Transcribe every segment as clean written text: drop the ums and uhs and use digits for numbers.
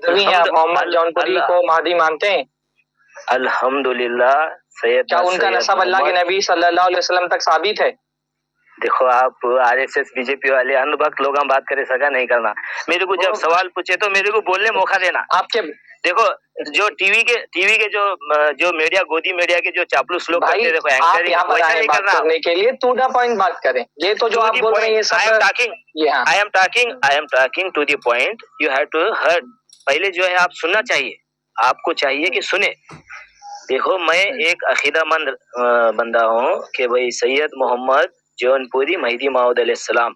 महदवी हैं, आप मोहम्मद जौनपुरी को महदी मानते हैं? अल्हम्दुलिल्लाह सैयद क्या उनका नसब अल्लाह के नबी सल्लल्लाहु अलैहि वसल्लम तक साबित है? देखो आप आरएसएस बीजेपी वाले अनुभक्त लोग हम बात करे सका नहीं करना। मेरे को जब सवाल पूछे तो मेरे को बोलने मौका देना। आपके देखो जो टीवी के जो मीडिया गोदी मीडिया के जो चापलूस लोग करते हैं, देखो आप एंकरिंग यहाँ पर वैसा आए नहीं बात करना। करने के लिए टू द पॉइंट बात करें। ये तो जो आप बोल रहे हैं ये सब I am talking to the point. You have to heard. पहले जो है आप सुनना चाहिए, आपको चाहिए कि सुने। देखो मैं एक अकीदामंद बंदा हूँ कि भाई सैयद मोहम्मद जौनपुरी महदी मौऊद अलैहिस्सलाम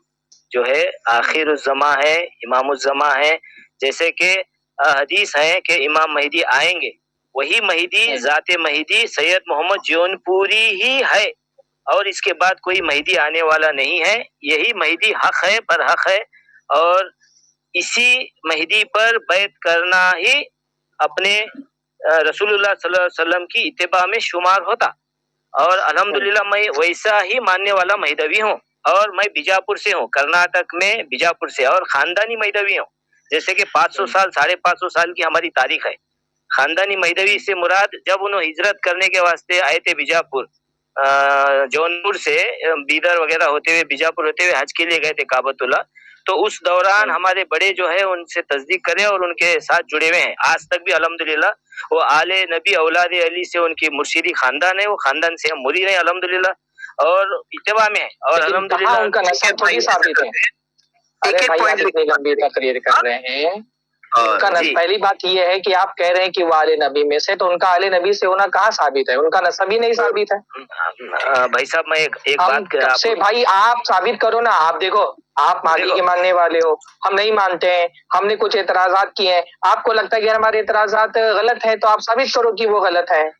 जो है आखिरुज़्ज़मा है, इमामुज़्ज़मा है। जैसे कि हदीस है कि इमाम महदी आएंगे, वही महदी ज़ाते महदी सैयद मोहम्मद जौनपुरी ही है और इसके बाद कोई महदी आने वाला नहीं है। यही महदी हक है, पर हक है और इसी महदी पर बैत करना ही अपने रसूलुल्लाह सल्लल्लाहु अलैहि वसल्लम की इत्तिबा में शुमार होता। और अल्हम्दुलिल्लाह मैं वैसा ही मानने वाला महदवी हूँ और मैं बीजापुर से हूँ, कर्नाटक में बीजापुर से, और खानदानी महदवी हूँ। जैसे कि 500 साल 550 साल की हमारी तारीख है। खानदानी महदवी से मुराद जब उन्होंने हिजरत करने के वास्ते आए थे बीजापुर, जौनपुर से बीदर वगैरह होते हुए बीजापुर होते हुए हज के लिए गए थे काबतुल्लाह, तो उस दौरान हमारे बड़े जो है उनसे तस्दीक करें और उनके साथ जुड़े हुए हैं। आज तक भी अल्हम्दुलिल्लाह वो आले नबी औलाद अली से उनकी मुर्शिदी खानदान है, वो खानदान से हम मुरीद हैं अल्हम्दुलिल्लाह और इत्तिबा में है। और अल्हम्दुलिल्लाह उनका नसब थोड़ी साबित है। अरे भाई आप इतनी लंबी तकरीर कर रहे हैं। उनका पहली बात ये है कि आप कह रहे हैं कि वो आले नबी में से, तो उनका आले नबी से होना कहाँ साबित है? उनका नसब ही नहीं साबित है। भाई साहब मैं एक बात से भाई आप साबित करो ना। आप देखो आप महदी के मानने वाले हो, हम नहीं मानते हैं, हमने कुछ एतराजात किए हैं, आपको लगता है कि हमारे एतराजात गलत है तो आप साबित करो कि वो गलत है।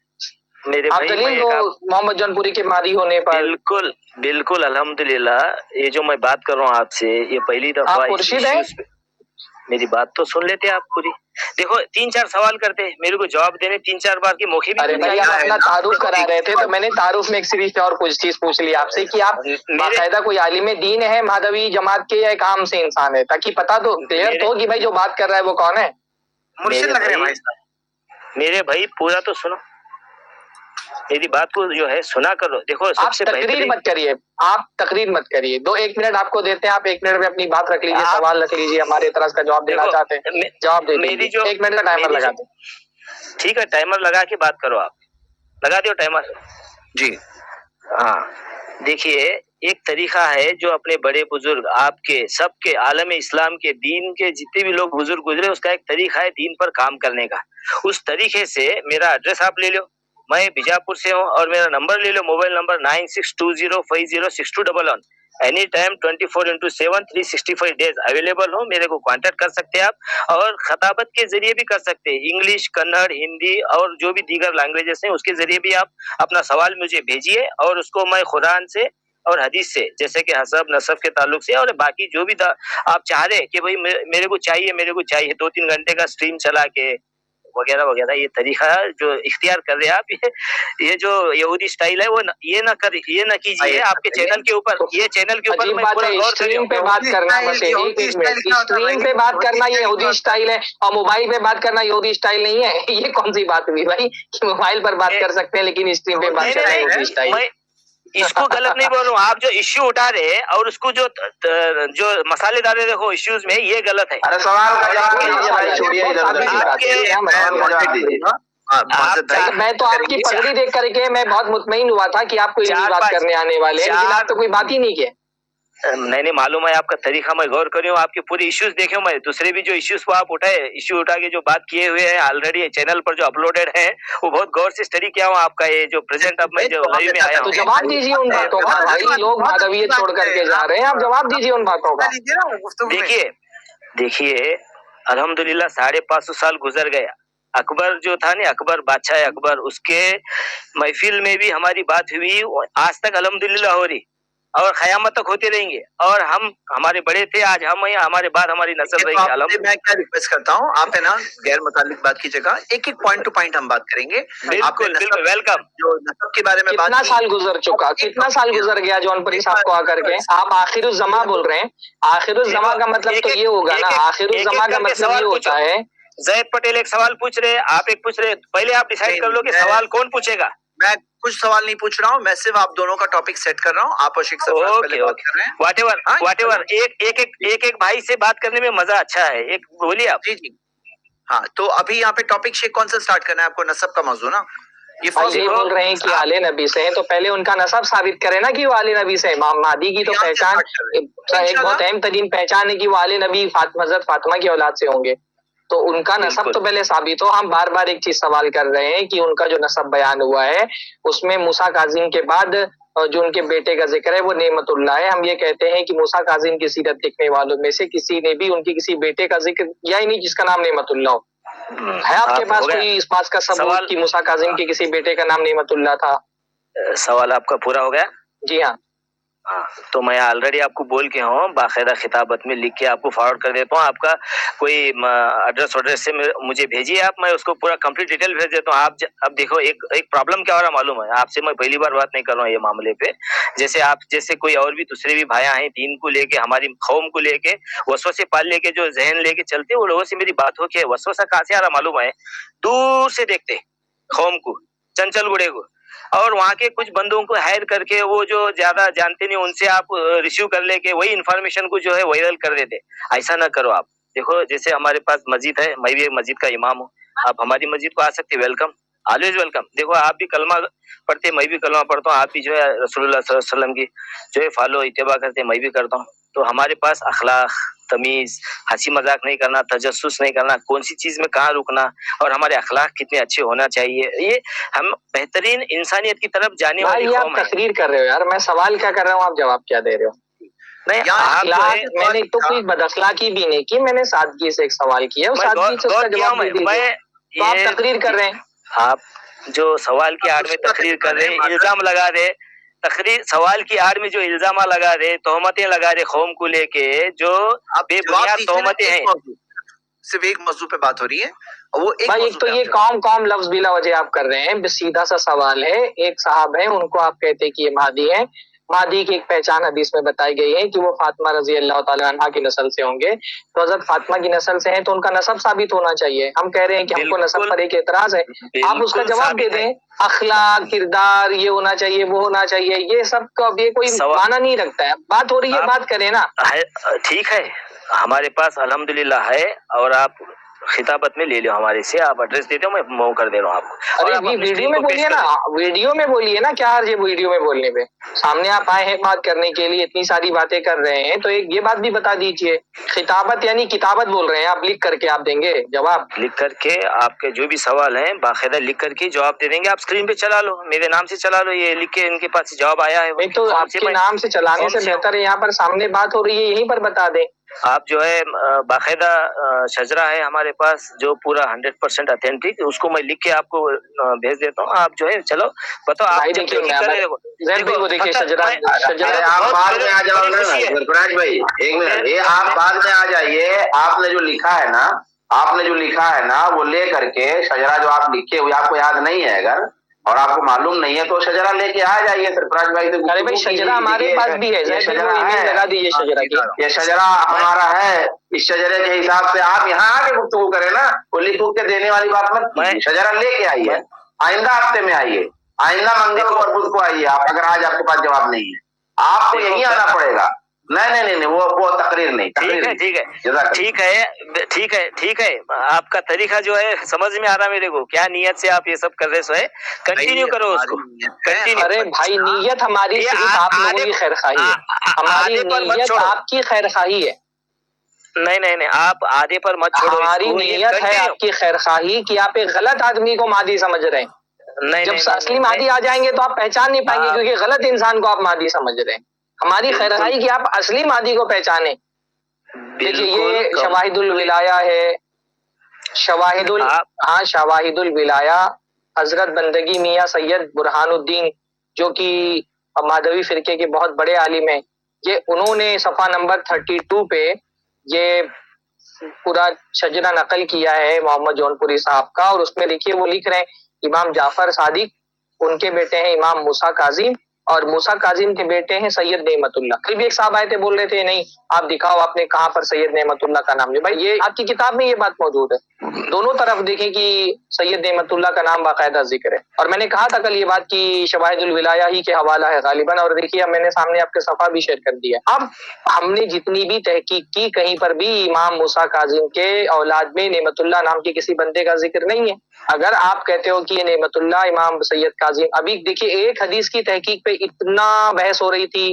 मेरे आप दलील दो मोहम्मद जौनपुरी के महदी होने पर। बिल्कुल बिल्कुल अल्हम्दुलिल्लाह। ये जो मैं बात कर रहा हूँ आपसे, ये पहली दफा आप मुर्शिद हैं? मेरी बात तो सुन लेते आप पूरी। देखो 3-4 सवाल करते, मेरे को जवाब देने 3-4 बार की मौके भी चाहिए। आप अपना तारुफ करा रहे थे तो मैंने तारुफ में एक सीरीज और कुछ चीज पूछ ली आपसे कि आप बाकायदा कोई आलिम दीन है महदवी जमात के या एक आम से इंसान है, ताकि पता तो क्लियर तो कि भाई जो बात कर रहा है वो कौन है। मुर्शिद लग रहे हैं मेरे भाई, पूरा तो सुनो मेरी बात को जो है सुना करो। देखो सबसे तकरीर मत करिए, आप तकरीर मत करिए। 1 मिनट आपको देते हैं, आप 1 मिनट में अपनी बात रख लीजिए, सवाल रख लीजिए, हमारे तरफ का जवाब देना चाहते हैं जवाब दे मेरी जो 1 मिनट का टाइमर लगा दो। ठीक है टाइमर लगा के बात करो। आप लगा दो टाइमर जी। हाँ देखिए एक तरीका है जो अपने बड़े बुजुर्ग आपके सबके आलम इस्लाम के दीन के जितने भी लोग बुजुर्ग गुजरे, उसका एक तरीका है दीन पर काम करने का। उस तरीके से मेरा एड्रेस आप ले लो, मैं बीजापुर से हूँ, और मेरा नंबर ले लो, mobile number 9620506211। Any time 24/7 365 days available हो, मेरे को कांटेक्ट कर सकते हैं आप। और खताबत के जरिए भी कर सकते हैं, इंग्लिश कन्नड़ हिंदी और जो भी दीगर लैंग्वेजेस हैं उसके जरिए भी आप अपना सवाल मुझे भेजिए और उसको मैं कुरान से और हदीस से, जैसे कि हसब नसब के ताल्लुक से और बाकी जो भी आप चाह रहे कि भाई मेरे को चाहिए 2-3 घंटे का स्ट्रीम चला के वगैरह वगैरह, ये तरीका जो इख्तियार कर रहे हैं आप, ये जो यहूदी स्टाइल है वो ये ना कीजिए। आपके चैनल के ऊपर मैं पूरा गौर स्ट्रीम पे बात करना, बस स्ट्रीम पे बात करना ये यहूदी स्टाइल है और मोबाइल पे बात करना यहूदी स्टाइल नहीं है। ये कौन सी बात हुई भाई कि मोबाइल पर बात कर सकते हैं लेकिन स्ट्रीम पे बात करना यहूदी स्टाइल? इसको गलत नहीं बोल रहा हूँ, आप जो इश्यू उठा रहे हैं और उसको जो मसाले डाले देखो इश्यूज में, ये गलत है। अरे सवाल का जवाब दीजिए भाई, छोड़िए मैं तो आपकी पगड़ी देख करके मैं बहुत मुतमईन हुआ था कि आपको ये बात करने आने वाले हैं, लेकिन आप तो कोई बात ही नहीं किए। नहीं मालूम है आपका तरीका, मैं गौर कर रही हूँ, आपके पूरे इश्यूज देखे हूँ मैं। दूसरे भी जो इश्यूज को आप इश्यू उठा के जो बात किए हुए हैं ऑलरेडी चैनल पर जो अपलोडेड है, वो बहुत गौर से स्टडी किया हूँ। आपका ये जो प्रेजेंट अब मैं जो लाइव में आया हूँ, जवाब दीजिए उन बातों का। भाई लोग महदवियत छोड़ करके जा रहे हैं, आप जवाब दीजिए उन बातों का। देखिए अल्हम्दुलिल्लाह 550 साल गुजर गया। अकबर जो था ना, अकबर बादशाह अकबर, उसके महफिल में भी हमारी बात हुई, आज तक अल्हम्दुलिल्लाह हो रही और क़यामत तक होते रहेंगे। और हम हमारे बड़े थे, आज हम हैं, हमारे बाद हमारी नस्ल रहेगी। मैं क्या रिक्वेस्ट करता हूँ, आप है ना गैर मुतालिक बात की जगह एक पॉइंट टू पॉइंट हम बात करेंगे। बिल्कुल वेलकम। जो नस्ब के बारे में कितना साल गुजर चुका, कितना साल गुजर गया जौनपुरी साहब को आकर के? आप आखिरुज़्ज़मा बोल रहे हैं, आखिरुज़्ज़मा का मतलब तो ये होगा ना, आखिरुज़्ज़मा का मतलब ये होता है जैद पटेल एक सवाल पूछ रहे, आप एक पूछ रहे, पहले आप डिसाइड कर लो कि सवाल कौन पूछेगा। मैं कुछ सवाल नहीं पूछ रहा हूँ, मैं सिर्फ आप दोनों का टॉपिक सेट कर रहा हूँ। आप और शेख सरफराज पहले बात कर रहे हैं। व्हाटएवर एक भाई से बात करने में मजा अच्छा है। एक बोलिए आप। जी जी हाँ, तो अभी यहाँ पे टॉपिक शेख कौन सा स्टार्ट करना है आपको? नसब का मौजू ना, ये बोल रहे हैं कि आले नबी से हैं, तो पहले उनका नसब साबित करें ना कि वो आले नबी से हैं। महदी की तो पहचान एक बहुत अहम तरीन पहचान है कि वो आले नबी हज़रत फातिमा की औलाद से होंगे, तो उनका नसब तो पहले साबित हो। हम बार बार एक चीज सवाल कर रहे हैं कि उनका जो नसब बयान हुआ है उसमें मूसा काजिम के बाद जो उनके बेटे का जिक्र है वो नेमतुल्लाह है। हम ये कहते हैं कि मूसा काजिम की सीरत लिखने वालों में से किसी ने भी उनके किसी बेटे का जिक्र किया ही नहीं जिसका नाम नेमतुल्लाह हो। है आपके पास कोई इस बात का सबूत कि मूसा काजिम के किसी बेटे का नाम नेमतुल्लाह था? सवाल आपका पूरा हो गया? जी हाँ। तो मैं ऑलरेडी आपको बोल के हूँ, बाकायदा खिताबत में लिख के आपको फॉरवर्ड कर देता हूँ। आपका कोई एड्रेस से मुझे भेजिए आप, मैं उसको पूरा कंप्लीट डिटेल भेज देता हूँ। आप अब देखो एक प्रॉब्लम क्या हो रहा मालूम है आपसे, मैं पहली बार बात नहीं कर रहा हूँ ये मामले पे। जैसे कोई और भी दूसरे भी भाइयां हैं दीन को लेके, हमारी कौम को लेके वसवसे पाल लेके जो जहन लेके चलते, वो लोगों से मेरी बात हो के वसवसा कहाँ से आ रहा मालूम है? दूर से देखते कौम को, चंचल गुड़े को, और वहाँ के कुछ बंदों को हायर करके वो जो ज्यादा जानते नहीं उनसे आप रिसीव कर लेके वही इन्फॉर्मेशन को जो है वायरल कर देते। ऐसा ना करो आप। देखो जैसे हमारे पास मस्जिद है, मैं भी एक मस्जिद का इमाम हूँ, आप हमारी मस्जिद को आ सकते, वेलकम, ऑलवेज वेलकम। देखो आप भी कलमा पढ़ते, मैं भी कलमा पढ़ता हूँ, आप भी जो है रसूलुल्लाह सल्लल्लाहु अलैहि वसल्लम की जो है फॉलो इत्तिबा करते, मैं भी करता हूँ। तो हमारे पास अखलाक, तमीज, हंसी मजाक नहीं करना, तजस्सुस नहीं करना, कौन सी चीज में कहाँ रुकना, और हमारे अखलाक कितने अच्छे होना चाहिए, ये हम बेहतरीन इंसानियत की तरफ जाने वाली कौम है। तकरीर कर रहे हो यार, मैं सवाल क्या कर रहा हूँ, आप जवाब क्या दे रहे हो? नहीं, मैंने तो कोई बदअखलाकी भी नहीं की, मैंने सादगी से एक सवाल किया, सादगी से उसका जवाब दे दीजिए। तो आप तकरीर कर रहे हैं। आप जो सवाल की आड़ में तकरीर कर रहे हैं, इल्जाम लगा रहे, तकरीर सवाल की आड़ में जो इल्जाम लगा रहे, तोहमतें लगा रहे कौम को लेके, जो बेबुनियाद तोहमतें हैं। सिर्फ एक मौजू पे बात हो रही है, वो एक तो ये कौम लफ्ज बिला वजह आप कर रहे हैं। सीधा सा सवाल है, एक साहब है उनको आप कहते हैं कि ये महदी है, महदी की एक पहचान हदीस में बताई गई है कि वो फातिमा रजी अल्लाह ताला अन्हा की नस्ल से होंगे, तो हज़रत फातिमा की नस्ल से हैं तो उनका नसब साबित होना चाहिए। हम कह रहे हैं कि हमको नसब पर एक एतराज है, आप उसका जवाब दे दें। अखलाक, किरदार, ये होना चाहिए, वो होना चाहिए, ये सब का अब ये कोई माना नहीं रखता है। बात हो रही है, बात करें ना। ठीक है, हमारे पास अल्हम्दुलिल्लाह है, और आप खिताबत में ले लो हमारे से, आप एड्रेस देते हो, मैं मूव कर दे रहा हूँ आपको। अरे वीडियो में बोलिए ना, वीडियो में बोलिए ना, क्या हर्ज है वीडियो में बोलने पे? सामने आप आए हैं बात करने के लिए, इतनी सारी बातें कर रहे हैं, तो एक ये बात भी बता दीजिए। खिताबत यानी किताबत बोल रहे हैं आप, लिख करके आप देंगे जवाब? लिख करके आपके जो भी सवाल है बाकायदा लिख करके जवाब दे देंगे। आप स्क्रीन पे चला लो, मेरे नाम से चला लो, ये लिख के इनके पास जवाब आया है। नहीं तो आपके नाम से चलाने से बेहतर है यहाँ पर सामने बात हो रही है, यहीं पर बता दें। आप जो है बाकायदा शजरा है हमारे पास जो पूरा 100% ऑथेंटिक, उसको मैं लिख के आपको भेज देता हूँ। आप जो है चलो बताओ, आप देखिए शजरा, आप बाद में आ जाओ ना सरफराज भाई, एक मिनट, ये आप बाद में आ जाइए। आपने जो लिखा है ना वो ले करके शजरा जो आप लिखे हुए आपको याद नहीं है अगर, और आपको मालूम नहीं है तो शजरा लेके आ जाइए सरफराज भाई से। अरे भाई शजरा हमारे पास भी है, लगा दीजिए शजरा की। ये शजरा हमारा है, इस शजरे के हिसाब से आप यहाँ आके गुफ्तगू करें ना, वो लिख के देने वाली बात मत कीजिए। शजरा लेके आइए, आइंदा हफ्ते में आइए, आइंदा मंगल और बुध को आइए आप, अगर आज आपके पास जवाब नहीं है आपको यही आना पड़ेगा। नहीं, वो तकरीर नहीं। ठीक है, आपका तरीका जो है समझ में आ रहा है मेरे को, क्या नियत से आप ये सब कर रहे हो, कंटिन्यू करो उसको। अरे भाई नियत हमारी सिर्फ आप लोगों की खैरखाही है, हमारी नियत आपकी खैरखाही है। नहीं, आप आधे पर मत छोड़ो। हमारी नियत है आपकी खैरखाही कि आप एक गलत आदमी को मादी समझ रहे हैं। जब असली मादी आ जाएंगे तो आप पहचान नहीं पाएंगे, क्योंकि गलत इंसान को आप मादी समझ रहे हैं। हमारी खैरखाई कि आप असली मादी को पहचाने। देखिए ये शवाहिदुल विलाया है, शवाहिदुल विलाया हजरत बंदगी मियाँ सैयद बुरहानुद्दीन जो कि माधवी फिरके के बहुत बड़े आलिम हैं, ये उन्होंने सफ़ा नंबर 32 पे ये पूरा शजरा नकल किया है मोहम्मद जौनपुरी साहब का, और उसमें देखिए वो लिख रहे हैं इमाम जाफर सादिक, उनके बेटे हैं इमाम मूसा काजिम, और मूसा काजिम के बेटे हैं सैयद नेमतुल्लाह। कल भी एक साहब आए थे, बोल रहे थे नहीं आप दिखाओ आपने कहाँ पर सैयद नेमतुल्लाह का नाम लिया। भाई ये आपकी किताब में ये बात मौजूद है। दोनों तरफ देखें कि सैयद नेमतुल्लाह का नाम बाकायदा जिक्र है। और मैंने कहा था कल ये बात कि शवाहिदुल विलाया ही के हवाला है गालिबन, और देखिए अब मैंने सामने आपके सफ़ा भी शेयर कर दिया। अब हमने जितनी भी तहकीक की, कहीं पर भी इमाम मूसा काजिम के औलाद में नेमतुल्लाह नाम के किसी बंदे का जिक्र नहीं है। अगर आप कहते हो कि ये नेमतुल्लाह इमाम सैयद काजिम, अभी देखिए एक हदीस की तहकीक पे इतना बहस हो रही थी,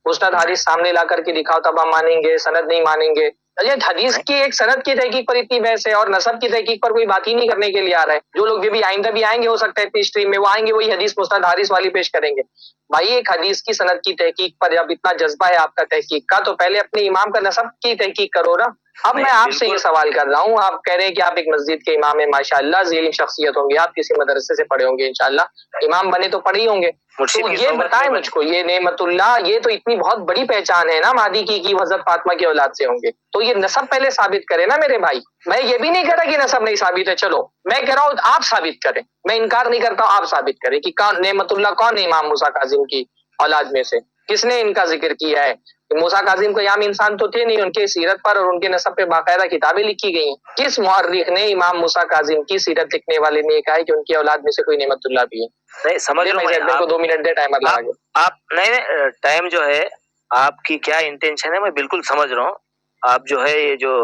मुस्नद हारिस सामने ला करके दिखाओ तब हम मानेंगे, सनद नहीं मानेंगे। ये हदीस की एक सनद की तहकीक पर इतनी बहस है और नसब की तहकीक पर कोई बात ही नहीं करने के लिए आ रहा है। जो लोग भी आइंदा भी आएंगे हो सकता है इतनी स्ट्रीम में, वो आएंगे वही हदीस मुस्नद हारिस वाली पेश करेंगे। भाई एक हदीस की सनद की तहकीक पर जब इतना जज्बा है आपका तहकीक का, तो पहले अपने इमाम का नसब की तहकीक करो ना। अब मैं आपसे ये सवाल कर रहा हूँ, आप कह रहे हैं कि आप एक मस्जिद के इमाम है, माशाअल्लाह ज़ील शख्सियत होंगे, आप किसी मदरसे से पढ़े होंगे, इंशाअल्लाह इमाम बने तो पढ़े ही होंगे। तो ये बताएं मुझको, ये नेमतुल्लाह ये तो इतनी बहुत बड़ी पहचान है ना मादी की कि हज़रत फातिमा की औलाद से होंगे, तो ये नसब पहले साबित करे ना मेरे भाई। मैं ये भी नहीं कह रहा कि नसब नहीं साबित है, चलो मैं कह रहा हूँ आप साबित करें, मैं इनकार नहीं करता हूँ, आप साबित करें कि कौन नेमतुल्लाह कौन है इमाम मूसा काजिम की औलाद में से, किसने इनका जिक्र किया है। मूसा काजिम कोई आम इंसान तो थे नहीं, उनके सीरत पर और उनके नसब पे बाकायदा किताबें लिखी गई हैं। किस मुअर्रिख ने इमाम मूसा काजिम की सीरत लिखने वाले ने कहा है कि उनकी औलाद में से कोई नेमतुल्लाह भी है? नहीं समझ लो, मेरे को 2 मिनट दे, टाइमर लगा के। आप नहीं टाइम जो है आपकी क्या इंटेंशन है मैं बिल्कुल समझ रहा हूँ। आप जो है ये जो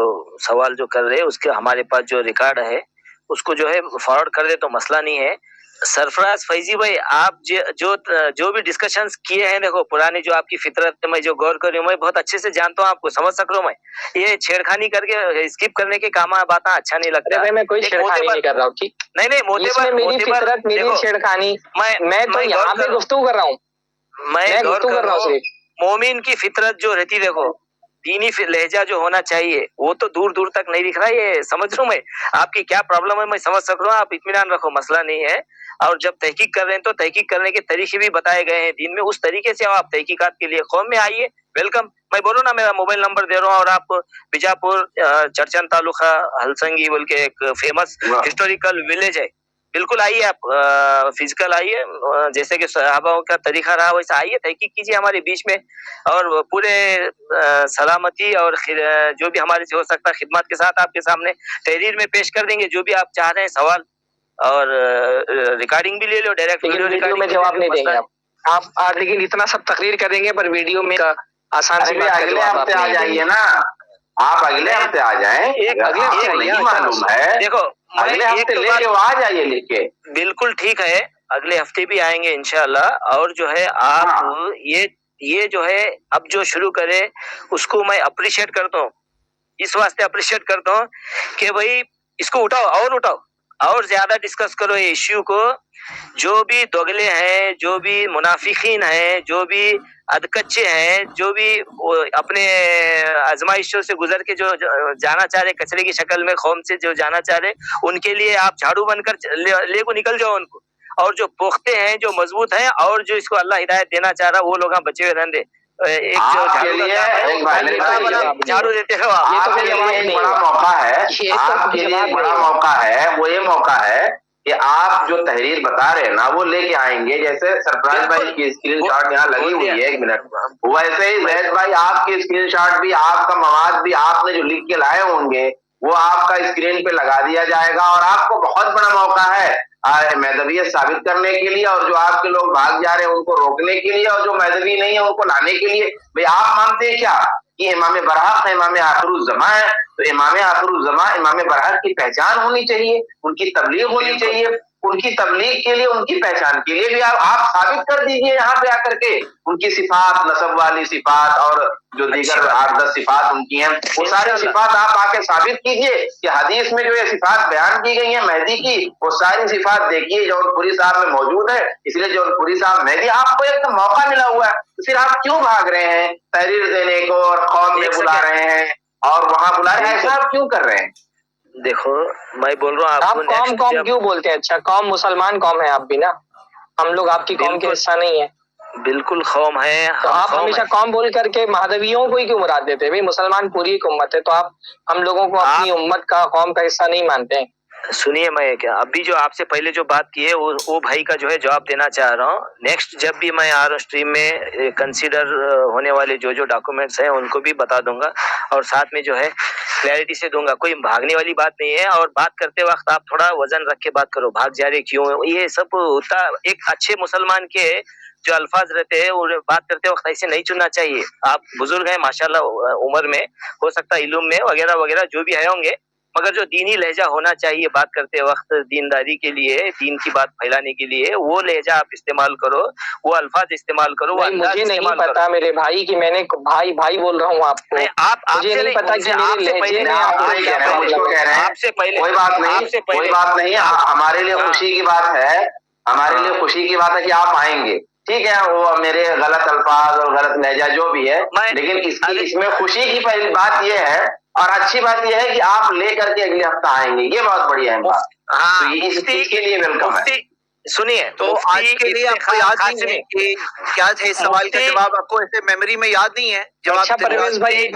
सवाल जो कर रहे हैं उसके हमारे पास जो रिकॉर्ड है उसको जो है फॉरवर्ड कर दे तो मसला नहीं है। सरफराज फैजी भाई, आप जो भी डिस्कशंस किए हैं, देखो पुरानी जो आपकी फितरत है, मैं जो गौर कर रही हूँ, मैं बहुत अच्छे से जानता हूँ, आपको समझ सक रहा हूँ। मैं ये छेड़खानी करके स्किप करने के काम बात अच्छा नहीं लगता। मैं कोई छेड़खानी नहीं कर रहा हूँ, ठीक नहीं मोतेबर, मेरी फितरत, मेरी छेड़खानी, मैं तो यहाँ पे गुफ्तगू कर रहा हूँ, मैं गुफ्तगू कर रहा हूँ। मोमिन की फितरत जो रहती, देखो दीनी लहजा जो होना चाहिए वो तो दूर दूर तक नहीं दिख रहा है। ये समझ रहा हूँ मैं, आपकी क्या प्रॉब्लम है मैं समझ सक रहा हूँ, आप इत्मीनान रखो, मसला नहीं है। और जब तहकीक कर रहे हैं तो तहकीक करने के तरीके भी बताए गए हैं दीन में, उस तरीके से आप तहकीकात के लिए कौम में आइए, वेलकम। मैं बोलूँ ना, मेरा मोबाइल नंबर दे रहा हूँ, और आप बीजापुर चरचन तालुका हलसंगी बोल के एक फेमस हिस्टोरिकल विलेज है, बिल्कुल आइए, आप फिजिकल आइए, जैसे कि सहाबाओं का तरीका रहा वैसा आइए, तहकीक कीजिए हमारे बीच में, और पूरे सलामती और जो भी हमारे से हो सकता है खिदमत के साथ आपके सामने तहरीर में पेश कर देंगे जो भी आप चाह रहे हैं सवाल, और रिकॉर्डिंग भी ले लो, डायरेक्ट वीडियो में जवाब नहीं देंगे आप लेकिन इतना सब तकरीर करेंगे पर वीडियो में आसान से अगले हफ्ते आ जाइए ना, आप अगले हफ्ते आ जाएं, अगले हफ्ते नहीं मालूम है, देखो अगले हफ्ते लेके आ जाइए लिख के। बिल्कुल ठीक है, अगले हफ्ते भी आएंगे इंशाल्लाह। और जो है आप ये जो है अब जो शुरू करे उसको मैं अप्रिशिएट करता हूँ, इस वास्ते अप्रिशिएट करता हूँ कि भाई इसको उठाओ और ज्यादा डिस्कस करो ये इश्यू को। जो भी दोगले हैं, जो भी मुनाफिकीन हैं, जो भी अधकच्चे हैं, जो भी अपने आजमाइशों से गुजर के जो जाना चाह रहे, कचरे की शक्ल में कौम से जो जाना चाह रहे, उनके लिए आप झाड़ू बनकर ले को निकल जाओ उनको। और जो पुख्ते हैं, जो मजबूत हैं, और जो इसको अल्लाह हिदायत देना चाह रहा, वो लोग बचे हुए रहने। एक जो झाड़ू देते हो, ये तो एक बड़ा मौका है, आपके लिए बड़ा मौका है, वो ये मौका है कि आप जो तहरीर बता रहे हैं ना वो लेके आएंगे। जैसे सरफराज भाई की स्क्रीनशॉट यहाँ लगी हुई है, 1 मिनट, वैसे ही जैद भाई आपकी स्क्रीनशॉट भी, आपका मवाद भी आपने जो लिख के लाए होंगे वो आपका स्क्रीन पे लगा दिया जाएगा। और आपको बहुत बड़ा मौका है मैदवियत साबित करने के लिए, और जो आपके लोग भाग जा रहे हैं उनको रोकने के लिए, और जो मैदवी नहीं है उनको लाने के लिए। भाई आप मानते हैं क्या कि इमाम बरहक है, इमाम आखिरुज़्ज़मा है, तो इमाम आखिरुज़्ज़मा इमाम बरहक की पहचान होनी चाहिए, उनकी तबलीग होनी चाहिए। उनकी तबलीग के लिए, उनकी पहचान के लिए भी आप साबित कर दीजिए यहाँ पे आकर के उनकी सिफात, नसब वाली सिफात और जो दीगर 8-10 सिफात उनकी हैं, वो सारी सिफात आप आके साबित कीजिए कि हदीस में जो ये सिफात बयान की गई है मेहदी की, वो सारी सिफात देखिए जौनपुरी साहब में मौजूद है। इसलिए जौनपुरी साहब मेहदी, आपको एक तो मौका मिला हुआ है, तो फिर आप क्यों भाग रहे हैं तहरीर देने को और कौम में बुला रहे हैं और वहां बुला रहे हैं, ऐसा आप क्यों कर रहे हैं? देखो मैं बोल रहा हूँ, आप कौम क्यों बोलते हैं? अच्छा, कौम मुसलमान कौम है आप भी ना, हम लोग आपकी कौम के हिस्सा नहीं है। बिल्कुल कौम है, तो आप हमेशा कौम बोल करके महादवियों को ही क्यों मुराद देते हैं? भाई मुसलमान पूरी एक उम्मत है, तो आप हम लोगों को अपनी उम्मत का, कौम का हिस्सा नहीं मानते हैं? سنیے میں کیا ابھی جو آپ سے پہلے جو بات کی ہے وہ بھائی کا جو ہے جواب دینا چاہ رہا ہوں. نیکسٹ جب بھی میں آ رہا ہوں اسٹریم میں کنسیڈر ہونے والے جو ڈاکومنٹس ہیں ان کو بھی بتا دوں گا اور ساتھ میں جو ہے کلیئرٹی سے دوں گا. کوئی بھاگنے والی بات نہیں ہے اور بات کرتے وقت آپ تھوڑا وزن رکھ کے بات کرو. بھاگ جا رہے کیوں؟ یہ سب ہوتا ایک اچھے مسلمان کے جو الفاظ رہتے ہیں وہ بات کرتے وقت ایسے نہیں چننا چاہیے. آپ بزرگ ہیں ماشاءاللہ عمر میں، ہو سکتا ہے علم میں وغیرہ وغیرہ جو بھی ہے ہوں گے، مگر جو دینی لہجہ ہونا چاہیے بات کرتے وقت دینداری کے لیے، دین کی بات پھیلانے کے لیے، وہ لہجہ آپ استعمال کرو، وہ الفاظ استعمال کرو، وہ انداز مجھے نہیں استعمال پتا کرو. میرے بھائی کہ میں نے بھائی بھائی بول رہا ہوں آپ کو. نہیں آپ مجھے سے نہیں پتا ان سے کہ آپ میرے سے پہلے لہجے میں آپ کو کیا مطلب ہے. آپ سے پہلے کوئی بات نہیں، آپ سے پہلے کوئی بات نہیں. ہمارے لیے خوشی کی بات ہے، ہمارے لیے خوشی کی بات ہے کہ آپ آئیں گے. ٹھیک ہے، وہ میرے غلط الفاظ اور غلط لہجہ جو بھی ہے، لیکن اس میں خوشی کی پہلی بات یہ ہے اور اچھی بات یہ ہے کہ آپ لے کر کے اگلے ہفتہ آئیں گے. یہ بہت بڑی اہم بات. ہاں اس کے لیے ویلکم ہے. سنیے تو آج کے لیے آپ کو یاد نہیں ہے کہ کیا تھے سوال کا جواب؟ آپ کو ایسے میموری میں یاد نہیں ہے جواب؟ اچھا پرویز بھائی ایک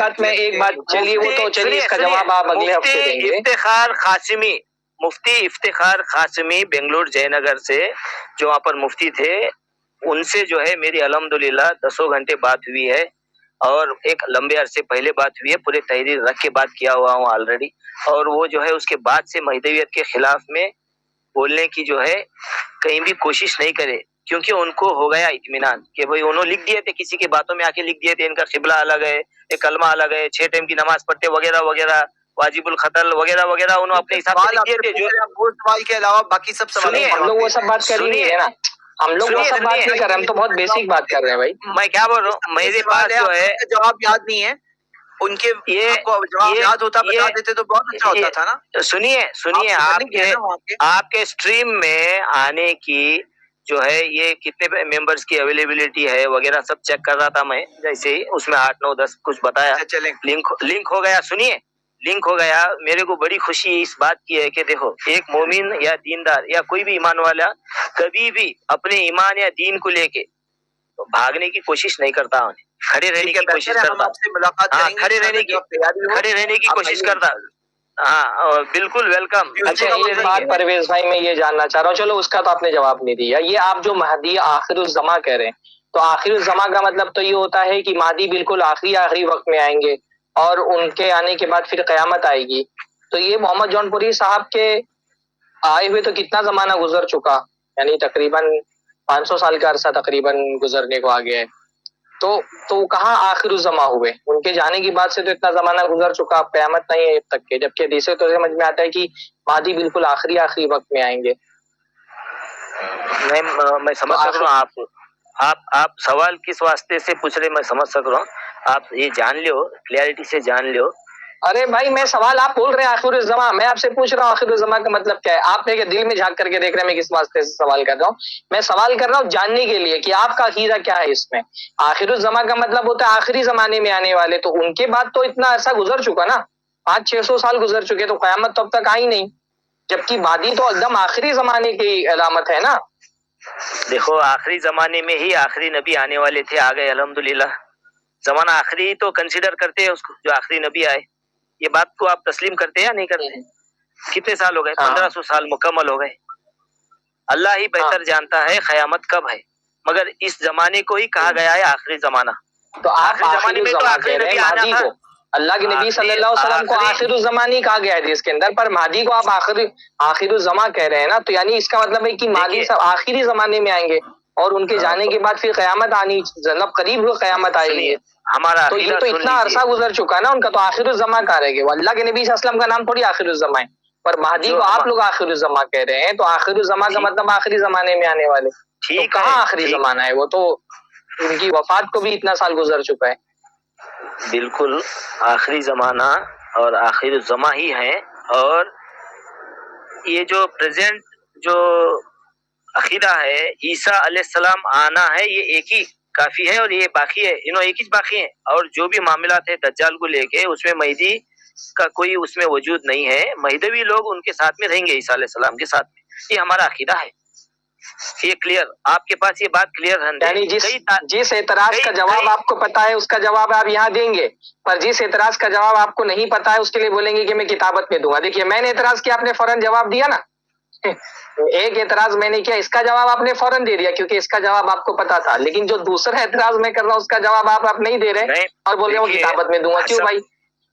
بات چلیے وہ تو چلیے اس کا جواب آپ اگلے ہفتے دیں گے. مفتی افتخار قاسمی بنگلور جے نگر سے جو وہاں پر مفتی تھے، ان سے جو ہے میری الحمدللہ 10 گھنٹے بات ہوئی ہے اور ایک لمبے عرصے پہلے بات ہوئی ہے. پورے تحریر رکھ کے بات کیا ہوا ہوں آلریڈی. اور وہ جو ہے اس کے بعد سے مہدویت کے خلاف میں بولنے کی جو ہے کہیں بھی کوشش نہیں کرے، کیونکہ ان کو ہو گیا اطمینان کہ بھئی انہوں لکھ دیے تھے، کسی کی باتوں میں آ کے لکھ دیے تھے ان کا قبلہ الگ ہے، ایک کلمہ الگ ہے، 6 ٹائم کی نماز پڑھتے وغیرہ وغیرہ، واجب القتل وغیرہ وغیرہ، انہوں اپنے حساب سے لکھ دیے تھے. جو وہ سوال کے علاوہ باقی سب سوال ہم لوگ وہ سب بات کر ہی نہیں رہے نا، ہم لوگ وہ سب بات نہیں کر رہے، ہم تو بہت بیسک بات کر رہے ہیں بھائی. میں کیا بول رہا ہوں، میرے پاس جو ہے جواب یاد نہیں ہے ان کے، جواب یاد ہوتا بتا دیتے تو بہت اچھا ہوتا تھا نا. سنیے آپ کے اسٹریم میں آنے کی جو ہے یہ کتنے ممبرز کی اویلیبلٹی ہے وغیرہ سب چیک کر رہا تھا میں، جیسے ہی اس میں 8 9 10 کچھ بتایا، لنک ہو گیا. سنیے لنک ہو گیا. میرے کو بڑی خوشی اس بات کی ہے کہ دیکھو ایک مومن یا دیندار یا کوئی بھی ایمان والا کبھی بھی اپنے ایمان یا دین کو لے کے بھاگنے کی کوشش نہیں کرتا، کھڑے رہنے کی کوشش کرتا. کھڑے رہنے کی کوشش کرتا. ہاں بالکل ویلکم. اچھا ایک بات پرویز بھائی میں یہ جاننا چاہ رہا ہوں، چلو اس کا تو آپ نے جواب نہیں دیا. یہ آپ جو مہدی آخر الزماں کہہ رہے ہیں، تو آخر الزماں کا مطلب تو یہ ہوتا ہے کہ مہدی بالکل آخری وقت میں آئیں گے اور ان کے آنے کے بعد پھر قیامت آئے گی. تو یہ محمد جون پوری صاحب کے آئے ہوئے تو کتنا زمانہ گزر چکا، یعنی تقریباً 500 سال کا عرصہ تقریباً گزرنے کو آ گیا ہے. تو کہاں آخر الزماں ہوئے؟ ان کے جانے کی بعد سے تو اتنا زمانہ گزر چکا، قیامت نہیں ہے اب تک کے، جبکہ حدیث تو سمجھ میں آتا ہے کہ مہدی بالکل آخری وقت میں آئیں گے. میں سمجھ سک رہا ہوں آپ سوال کس واسطے سے پوچھ رہے، میں سمجھ سک رہا ہوں. آپ یہ جان لو، کلیئرٹی سے جان لو. ارے بھائی میں سوال، آپ بول رہے ہیں آخر الزماں، میں آپ سے پوچھ رہا ہوں آخر الزماں کا مطلب کیا ہے. آپ میرے دل میں جھانک کر کے دیکھ رہے ہیں میں کس واسطے سے سوال کر رہا ہوں. میں سوال کر رہا ہوں جاننے کے لیے کہ آپ کا عقیدہ کیا ہے اس میں. آخر الزماں کا مطلب ہوتا ہے آخری زمانے میں آنے والے، تو ان کے بعد تو اتنا عرصہ گزر چکا نا، 500-600 سال گزر چکے، تو قیامت تو اب تک آئی نہیں، جبکہ مہدی تو ایک دم آخری زمانے کی علامت ہے نا. دیکھو آخری زمانے میں ہی آخری نبی آنے والے تھے، آ گئے الحمدللہ. زمانہ آخری تو کنسیڈر کرتے ہیں اس کو، جو آخری نبی آئے. یہ بات کو آپ تسلیم کرتے ہیں یا نہیں کرتے؟ کتنے سال ہو گئے؟ 1500 سال مکمل ہو گئے. اللہ ہی بہتر جانتا ہے قیامت کب ہے، مگر اس زمانے کو ہی کہا گیا ہے آخری زمانہ. تو آپ آخری الزماں کہہ رہے ہیں مہدی کو، اللہ کے نبی صلی اللہ علیہ وسلم کو آخر الزمان ہی کہا گیا ہے اس کے اندر، پر مہدی کو آپ آخر الزمان کہہ رہے ہیں نا، تو یعنی اس کا مطلب ہے کہ مہدی سب آخری زمانے میں آئیں گے اور ان کے جانے کے بعد پھر قیامت آنی، مطلب قریب ہو قیامت آئے گی. ہمارا تو یہ تو اتنا عرصہ گزر چکا نا ان کا، تو آخر الزمان کہا رہے گا. وہ اللہ کے نبی صلی اللہ علیہ وسلم کا نام تھوڑی آخر الزمان ہے، پر مہدی کو آپ لوگ آخر الزمان کہہ رہے ہیں، تو آخر الزمان کا مطلب آخری زمانے میں آنے والے. تو کہاں آخری زمانہ ہے؟ وہ تو ان کی وفات کو بھی اتنا سال گزر چکا ہے. بالکل آخری زمانہ اور آخر الزمان ہی ہے. اور یہ جو پریزنٹ جو عقیدہ ہے عیسیٰ علیہ السلام آنا ہے، یہ ایک ہی کافی ہے اور یہ باقی ہے، انہوں ایک ہی باقی ہیں. اور جو بھی معاملات ہے دجال کو لے کے، اس میں مہدی کا کوئی اس میں وجود نہیں ہے. مہدوی لوگ ان کے ساتھ میں رہیں گے، عیسیٰ علیہ السلام کے ساتھ میں. یہ ہمارا عقیدہ ہے. یہ کلیئر آپ کے پاس یہ بات کلیئر ہے؟ یعنی جس اعتراض کا جواب آپ کو پتا ہے اس کا جواب آپ یہاں دیں گے، پر جس اعتراض کا جواب آپ کو نہیں پتا ہے اس کے لیے بولیں گے کہ میں کتابت میں دوں گا. دیکھیے میں نے اعتراض کیا، آپ نے فوراً جواب دیا نا. ایک اعتراض میں نے کیا، اس کا جواب آپ نے فوراً دے دیا کیونکہ اس کا جواب آپ کو پتا تھا. لیکن جو دوسرا اعتراض میں کر رہا ہوں اس کا جواب آپ نہیں دے رہے اور بول رہے ہو کتابت میں دوں گا. کیوں بھائی؟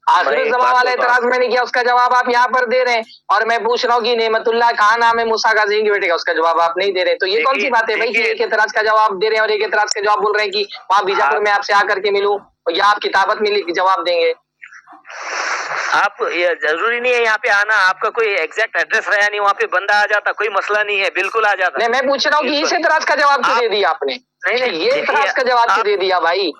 آخر الزمان والا اعتراض میں نے کیا، اس کا جواب آپ یہاں پر دے رہے ہیں، اور میں پوچھ رہا ہوں کہ نعمت اللہ کہاں نام ہے موسیٰ غازی کے بیٹے کا، اس کا جواب آپ نہیں دے رہے. تو یہ کون سی بات ہے بھائی کہ ایک اعتراض کا جواب دے رہے ہیں اور ایک اعتراض کا جواب بول رہے ہیں کہ وہاں بیجاپور میں آپ سے آ کر کے ملوں، یا آپ کتابت میں جواب دیں گے؟ آپ یہ ضروری نہیں ہے یہاں پہ آنا، آپ کا کوئی ایگزیکٹ ایڈریس رہا نہیں، وہاں پہ بندہ آ جاتا، کوئی مسئلہ نہیں ہے، بالکل آ جاتا. نہیں میں پوچھ رہا ہوں کہ اس اعتراض کا جواب کیوں دے دیا آپ نے؟ یہ اعتراض کا جواب کیوں دے دیا بھائی؟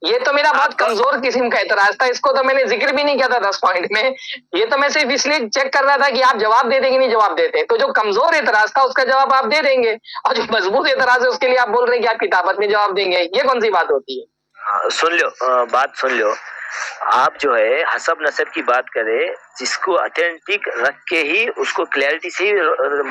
یہ تو میرا بہت کمزور قسم کا اعتراض تھا، اس کو تو میں نے ذکر بھی نہیں کیا تھا 10 پوائنٹ میں. یہ تو میں صرف اس لیے چیک کر رہا تھا کہ آپ جواب دے دیں گے نہیں جواب دیتے. تو جو کمزور اعتراض تھا اس کا جواب آپ دے دیں گے، اور جو مضبوط اعتراض ہے اس کے لیے آپ بول رہے ہیں کہ آپ کتابت میں جواب دیں گے. یہ کون سی بات ہوتی ہے؟ سن لو بات سن لو. آپ جو ہے حسب نسب کی بات کرے، جس کو اتھینٹک رکھ کے ہی اس کو کلیئرٹی سے ہی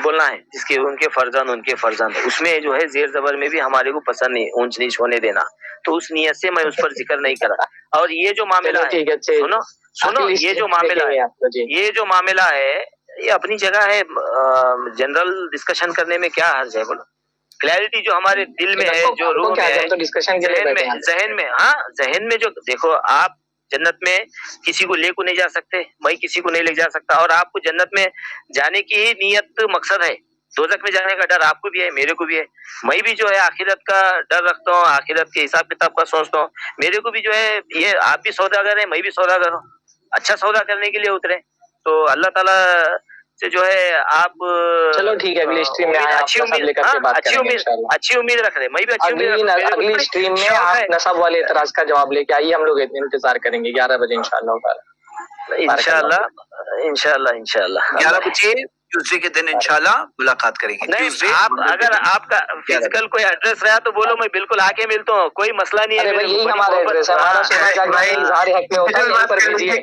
بولنا ہے، جس کے ان کے فرزند اس میں جو ہے زیر زبر میں بھی ہمارے کو پسند نہیں اونچ نیچ ہونے دینا. تو اس نیت سے میں اس پر ذکر نہیں کرا. اور یہ جو معاملہ ہے، سنو یہ جو معاملہ ہے یہ اپنی جگہ ہے، جنرل ڈسکشن کرنے میں کیا حرج ہے بولو. کلیئرٹی جو ہمارے دل میں ہے، جو روح میں ہے، ذہن میں جو دیکھو، آپ جنت میں کسی کو لے کو نہیں جا سکتے، میں کسی کو نہیں لے جا سکتا، اور آپ کو جنت میں جانے کی ہی نیت مقصد ہے. دوزخ میں جانے کا ڈر آپ کو بھی ہے، میرے کو بھی ہے. میں بھی جو ہے آخرت کا ڈر رکھتا ہوں، آخرت کے حساب کتاب کا سوچتا ہوں. میرے کو بھی جو ہے، یہ آپ بھی سوداگر ہیں، میں بھی سوداگر ہوں. اچھا سودا کرنے کے لیے اترے تو اللہ تعالیٰ سے جو ہے آپ چلو ٹھیک ہے، اگلی اسٹریم میں اچھی امید رکھ رہے. میں بھی اچھی امید اگلی اسٹریم میں آپ نسب والے اعتراض کا جواب لے کے آئیے، ہم لوگ انتظار کریں گے 11 بجے انشاءاللہ. انشاءاللہ 11 بجے ٹیوزڈے کے دن انشاءاللہ ملاقات کریں گے. نہیں، اگر آپ کا فزیکل کوئی ایڈریس رہا تو بولو، میں بالکل آ کے ملتا ہوں، کوئی مسئلہ نہیں ہے. یہی ہمارا ایڈریس ہے، ہمارا اظہار حق میں ہوتا ہے، یہیں پر بھیجیے.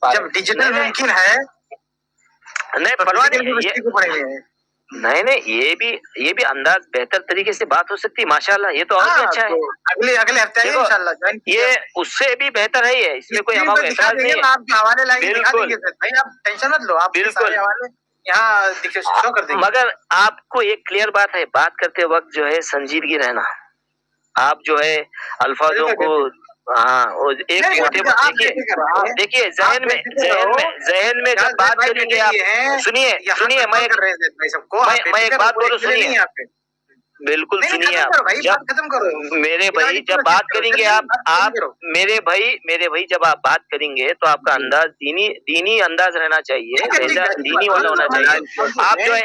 جب ڈیجیٹل ممکن ہے نہیں پرواہ نہیں، یہ بھی انداز بہتر طریقے سے بات ہو سکتی ہے. ماشاءاللہ یہ تو اور بھی اچھا ہے. اگلے ہفتے انشاءاللہ یہ اس سے بھی بہتر ہے. یہ اس میں کوئی ہمارا اعتراض نہیں ہے. آپ حوالے لائیں گے، آپ ٹینشن مت لو، آپ بالکل یہاں شو کر دیں گے. مگر آپ کو ایک کلیئر بات ہے، بات کرتے وقت جو ہے سنجیدگی رہنا. آپ جو ہے الفاظوں کو دیکھیے ذہن میں جب بات کریں گے آپ، سنیے میں ایک بات بولوں، سنیے بالکل سنیے آپ. میرے بھائی جب بات کریں گے آپ میرے بھائی جب آپ بات کریں گے تو آپ کا انداز دینی انداز رہنا چاہیے، دینی والا ہونا چاہیے. آپ جو ہے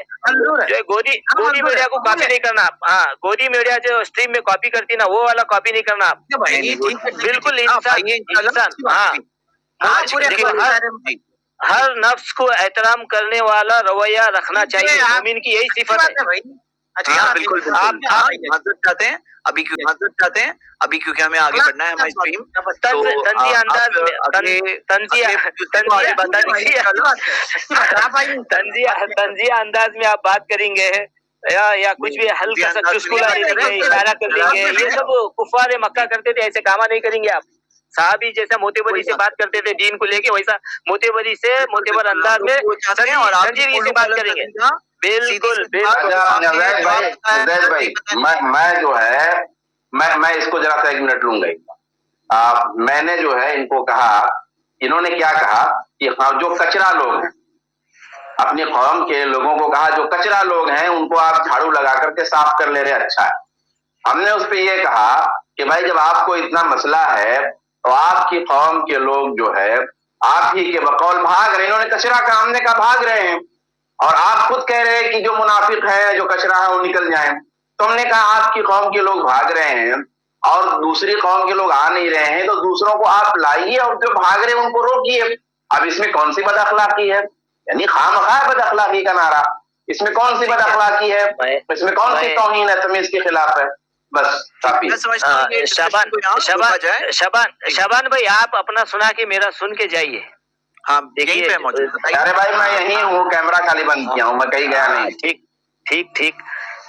گودی میڈیا کو کاپی نہیں کرنا. ہاں، گودی میڈیا جو اسٹریم میں کاپی کرتی نا، وہ والا کاپی نہیں کرنا آپ. بالکل انسان. ہاں، ہر نفس کو احترام کرنے والا رویہ رکھنا چاہیے. مومن کی یہی صفت ہے. بالکل آپ معذرت چاہتے ہیں ابھی کیونکہ ہمیں آگے بڑھنا ہے ہماری اسٹریم. تنزیہ انداز میں آپ بات کریں گے یا کچھ بھی ہلکا سا چسکلا اشارہ کر دیں گے، یہ سب کفار مکہ کرتے تھے، ایسے کام نہیں کریں گے آپ. صحابی جیسا موتبری سے بات کرتے تھے دین کو لے کے، ویسا موتبر انداز میں سنجیدگی سے بات کریں گے. بالکل زید بھائی، میں جو ہے میں اس کو ذرا سا 1 منٹ لوں گا. میں نے جو ہے ان کو کہا، انہوں نے کیا کہا کہ جو کچرا لوگ ہیں، اپنی قوم کے لوگوں کو کہا جو کچرا لوگ ہیں ان کو آپ جھاڑو لگا کر کے صاف کر لے رہے. اچھا ہے. ہم نے اس پہ یہ کہا کہ بھائی جب آپ کو اتنا مسئلہ ہے تو آپ کی قوم کے لوگ جو ہے آپ ہی کے بقول بھاگ رہے ہیں. انہوں نے کچرا کہا، ہم نے کہا بھاگ رہے ہیں، اور آپ خود کہہ رہے ہیں کہ جو منافق ہے جو کچرا ہے وہ نکل جائیں. تو ہم نے کہا آپ کی قوم کے لوگ بھاگ رہے ہیں اور دوسری قوم کے لوگ آ نہیں رہے ہیں، تو دوسروں کو آپ لائیے اور جو بھاگ رہے ہیں ان کو روکیے. اب اس میں کون سی بد اخلاقی ہے؟ یعنی خواہ بد اخلاقی کا نعرہ، اس میں کون سی بد اخلاقی ہے؟ اس میں کون سی توہین ہے، تمیز کے خلاف ہے؟ بس کافی. شابان بھائی، آپ اپنا سنا کے میرا سن کے جائیے. ہاں دیکھیے، ارے بھائی میں یہیں ہوں، کیمرہ خالی بند کیا ہوں، میں کہیں گیا نہیں. ٹھیک ٹھیک.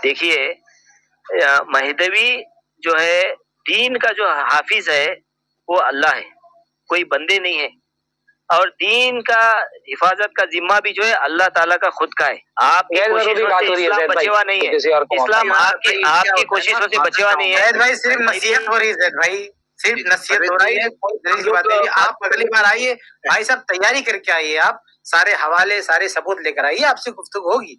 دیکھیے مہدوی جو ہے دین کا جو حافظ ہے وہ اللہ ہے، کوئی بندے نہیں ہے، اور دین کا حفاظت کا ذمہ بھی جو ہے اللہ تعالیٰ کا خود کا ہے. آپ کی غیر ضروری کوششوں بات سے ہو رہی ہے اسلام زید بچے بھائی، ہوا نہیں ہے. کسی اور کو اسلام موقع آپ کی کوششوں سے بچے ہوا نہیں ہے. زید بھائی صرف نصیحت ہو رہی ہے، زید بھائی صرف نصیحت ہو رہی ہے. آپ اگلی بار آئیے بھائی صاحب، تیاری کر کے آئیے، آپ سارے حوالے سارے ثبوت لے کر آئیے، آپ سے گفتگو ہوگی.